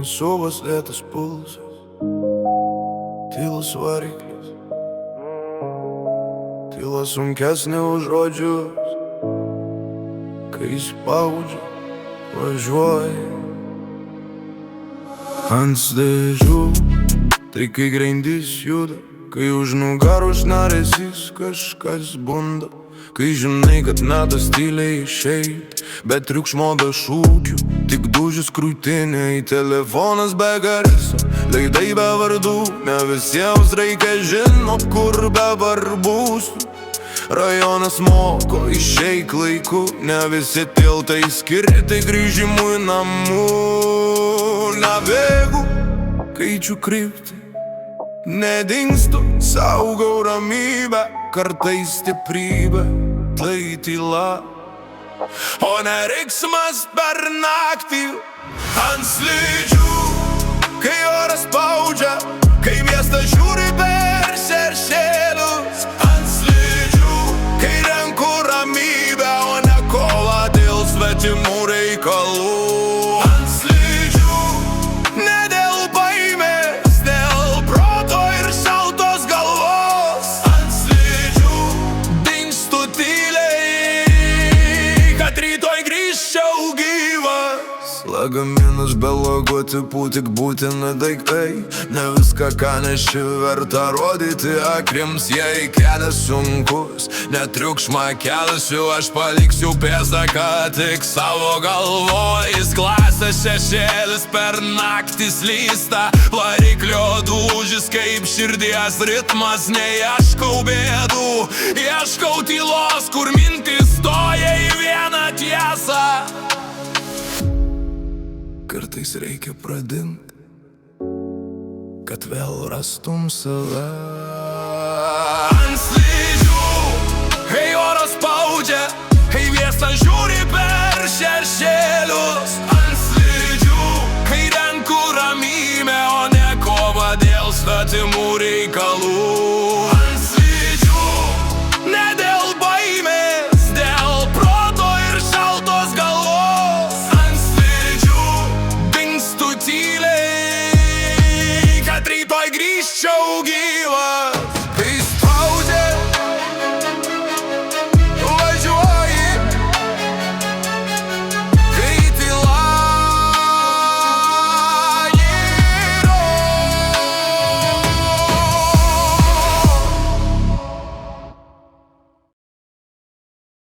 imensuvas lėtas pulsas, tylas variklis, tyla sunkesnė už žodžius, kai spaudžia, važiuoja ant slėdžių. Tai kai grindys juda, kai už nugaros naresis kažkas bunda, kai žinai, kad metas tyliai išeit, bet triukšmo be šūkių, tik dūžis krūtinėj, telefonas be garso, veidai be vardų, ne visiems reikia žino, kur dabar būsiu. Rajonas moko, išeik laiku, ne visi tiltai skirti grįžimui namų. Nebėgu, keičiu kryptį, nedingstu, saugau ramybę, kartais stiprybę, tai tyla, o ne riksmas per naktį ant slidžių. Kai oras spaudžia, kai miestas žiūri per šešėlius ant slidžių, kai renku ramybę, o ne kovą dėl svetimų reikalų. Ant slidžių, ne dėl baimės, dėl proto ir šaltos galvos. Ant slidžių, dingstu tyliai, kad rytoj grįžčiau gyvas. Lagaminas be logotipų, tik būtina daiktai, ne viską, ką neši, verta rodyti akims. Jei kelias sunkus, netriukšmą kelsiu, aš paliksiu pėdsaką tik savo galvoj. Klasės šešėlis per naktį slysta, variklio dūžis kaip širdies ritmas. Neieškau bėdų, ieškau tylos, kur mintis stoja į vieną tiesą. Kartais reikia pradingt, kad vėl rastum save.